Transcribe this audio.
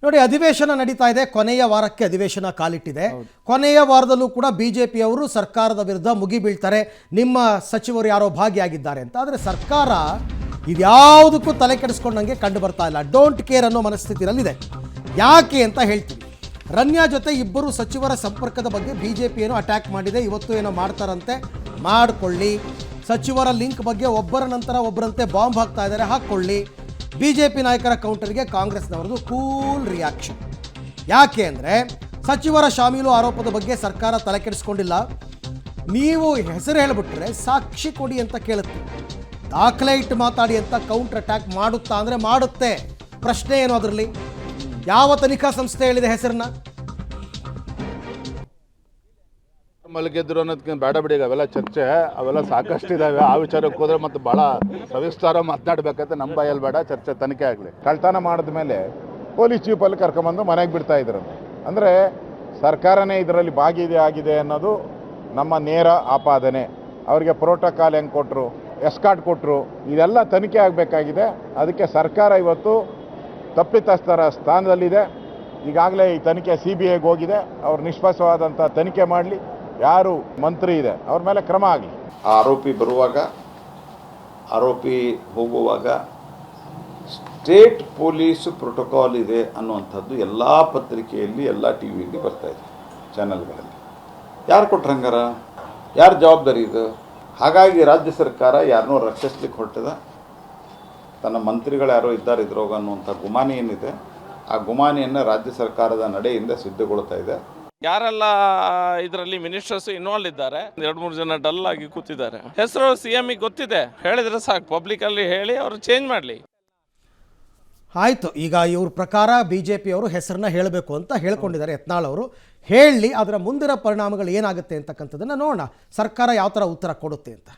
ನೋಡಿ, ಅಧಿವೇಶನ ನಡೀತಾ ಇದೆ, ಕೊನೆಯ ವಾರಕ್ಕೆ ಅಧಿವೇಶನ ಕಾಲಿಟ್ಟಿದೆ. ಕೊನೆಯ ವಾರದಲ್ಲೂ ಕೂಡ ಬಿಜೆಪಿಯವರು ಸರ್ಕಾರದ ವಿರುದ್ಧ ಮುಗಿಬೀಳ್ತಾರೆ, ನಿಮ್ಮ ಸಚಿವರು ಯಾರೋ ಭಾಗಿಯಾಗಿದ್ದಾರೆ ಅಂತ. ಆದರೆ ಸರ್ಕಾರ ಇದ್ಯಾವುದಕ್ಕೂ ತಲೆ ಕೆಡಿಸ್ಕೊಂಡಂಗೆ ಕಂಡು ಬರ್ತಾ ಇಲ್ಲ. ಡೋಂಟ್ ಕೇರ್ ಅನ್ನೋ ಮನಸ್ಥಿತಿಯಲ್ಲಿದೆ. ಯಾಕೆ ಅಂತ ಹೇಳ್ತೀವಿ. ರನ್ಯಾ ಜೊತೆ ಇಬ್ಬರು ಸಚಿವರ ಸಂಪರ್ಕದ ಬಗ್ಗೆ ಬಿಜೆಪಿ ಏನೋ ಅಟ್ಯಾಕ್ ಮಾಡಿದೆ, ಇವತ್ತು ಏನೋ ಮಾಡ್ತಾರಂತೆ, ಮಾಡಿಕೊಳ್ಳಿ. ಸಚಿವರ ಲಿಂಕ್ ಬಗ್ಗೆ ಒಬ್ಬರ ನಂತರ ಒಬ್ಬರಂತೆ ಬಾಂಬ್ ಹಾಕ್ತಾ ಇದ್ದಾರೆ, ಹಾಕ್ಕೊಳ್ಳಿ. ಬಿಜೆಪಿ ನಾಯಕರ ಕೌಂಟರ್ಗೆ ಕಾಂಗ್ರೆಸ್ನವರದು ಕೂಲ್ ರಿಯಾಕ್ಷನ್. ಯಾಕೆ ಅಂದರೆ ಸಚಿವರ ಶಾಮೀಲು ಆರೋಪದ ಬಗ್ಗೆ ಸರ್ಕಾರ ತಲೆ ಕೆಡಿಸ್ಕೊಂಡಿಲ್ಲ. ನೀವು ಹೆಸರು ಹೇಳಿಬಿಟ್ರೆ ಸಾಕ್ಷಿ ಕೊಡಿ ಅಂತ ಕೇಳುತ್ತೆ, ದಾಖಲೆ ಇಟ್ಟು ಮಾತಾಡಿ ಅಂತ ಕೌಂಟರ್ ಅಟ್ಯಾಕ್ ಮಾಡುತ್ತಾ ಅಂದರೆ ಮಾಡುತ್ತೆ. ಪ್ರಶ್ನೆ ಏನು ಅದರಲ್ಲಿ? ಯಾವ ತನಿಖಾ ಸಂಸ್ಥೆ ಹೇಳಿದೆ ಹೆಸರನ್ನ? ಮಲಗಿದ್ರು ಅನ್ನೋದಕ್ಕಿಂತ ಬೇಡ ಬಿಡಿ, ಅವೆಲ್ಲ ಚರ್ಚೆ ಅವೆಲ್ಲ ಸಾಕಷ್ಟು ಇದಾವೆ. ಆ ವಿಚಾರಕ್ಕೆ ಹೋದ್ರೆ ಮತ್ತೆ ಭಾಳ ಸವಿಸ್ತಾರ ಮಾತನಾಡಬೇಕಂತ ನಮ್ಮ ಬಾಯಲ್ಲಿ ಬೇಡ. ಚರ್ಚೆ ತನಿಖೆ ಆಗಲಿ. ಕಳ್ತನ ಮಾಡಿದ ಮೇಲೆ ಪೊಲೀಸ್ ಜೀಪಲ್ಲಿ ಕರ್ಕೊಂಬಂದು ಮನೆಗೆ ಬಿಡ್ತಾ ಇದ್ರು. ಅಂದರೆ ಸರ್ಕಾರನೇ ಇದರಲ್ಲಿ ಆಗಿದೆ ಅನ್ನೋದು ನಮ್ಮ ನೇರ ಆಪಾದನೆ. ಅವರಿಗೆ ಪ್ರೋಟೋಕಾಲ್ ಹೆಂಗೆ ಕೊಟ್ಟರು, ಎಸ್ಕಾರ್ಟ್ ಕೊಟ್ಟರು, ಇದೆಲ್ಲ ತನಿಖೆ ಆಗಬೇಕಾಗಿದೆ. ಅದಕ್ಕೆ ಸರ್ಕಾರ ಇವತ್ತು ತಪ್ಪಿತಸ್ಥರ ಸ್ಥಾನದಲ್ಲಿದೆ. ಈಗಾಗಲೇ ಈ ತನಿಖೆ CBIಗೆ ಹೋಗಿದೆ. ಅವ್ರು ನಿಷ್ಪಕ್ಷವಾದಂಥ ತನಿಖೆ ಮಾಡಲಿ. ಯಾರು ಮಂತ್ರಿ ಇದೆ ಅವ್ರ ಮೇಲೆ ಕ್ರಮ ಆಗಲಿ. ಆರೋಪಿ ಬರುವಾಗ, ಆರೋಪಿ ಹೋಗುವಾಗ ಸ್ಟೇಟ್ ಪೊಲೀಸ್ ಪ್ರೋಟೋಕಾಲ್ ಇದೆ ಅನ್ನುವಂಥದ್ದು ಎಲ್ಲ ಪತ್ರಿಕೆಯಲ್ಲಿ, ಎಲ್ಲ ಟಿವಿಯಲ್ಲಿ ಬರ್ತಾಯಿದೆ, ಚಾನಲ್ಗಳಲ್ಲಿ. ಯಾರು ಕೊಟ್ರು ಹಂಗಾರ? ಯಾರು ಜವಾಬ್ದಾರಿ ಇದು? ಹಾಗಾಗಿ ರಾಜ್ಯ ಸರ್ಕಾರ ಯಾರನ್ನೋ ರಕ್ಷಿಸ್ಲಿಕ್ಕೆ ಹೊರಟದ. ತನ್ನ ಮಂತ್ರಿಗಳು ಯಾರೋ ಇದ್ದಾರೆ ಇದ್ರೋಗ ಅನ್ನುವಂಥ ಗುಮಾನಿ ಏನಿದೆ, ಆ ಗುಮಾನಿಯನ್ನು ರಾಜ್ಯ ಸರ್ಕಾರದ ನಡೆಯಿಂದ ಸಿದ್ಧಗೊಳ್ತಾ ಇದೆ. ಯಾರೆಲ್ಲ ಇದರಲ್ಲಿ ಮಿನಿಸ್ಟರ್ಸ್ ಇನ್ವಾಲ್ವ್ ಇದ್ದಾರೆ, 2-3 ಜನ ಡಲ್ ಆಗಿ ಕೂತಿದ್ದಾರೆ. ಹೆಸರು CMಗೆ ಗೊತ್ತಿದೆ, ಹೇಳಿದ್ರೆ ಸಾಕು, ಪಬ್ಲಿಕಲ್ಲಿ ಹೇಳಿ ಅವರು ಚೇಂಜ್ ಮಾಡಲಿ. ಆಯಿತು, ಈಗ ಇವ್ರ ಪ್ರಕಾರ ಬಿಜೆಪಿಯವರು ಹೆಸರನ್ನ ಹೇಳಬೇಕು ಅಂತ ಹೇಳ್ಕೊಂಡಿದ್ದಾರೆ ಯತ್ನಾಳ್ ಅವರು. ಹೇಳಲಿ, ಅದರ ಮುಂದಿನ ಪರಿಣಾಮಗಳು ಏನಾಗುತ್ತೆ ಅಂತಕ್ಕಂಥದ್ದನ್ನು ನೋಡೋಣ. ಸರ್ಕಾರ ಯಾವ ಥರ ಉತ್ತರ ಕೊಡುತ್ತೆ ಅಂತ.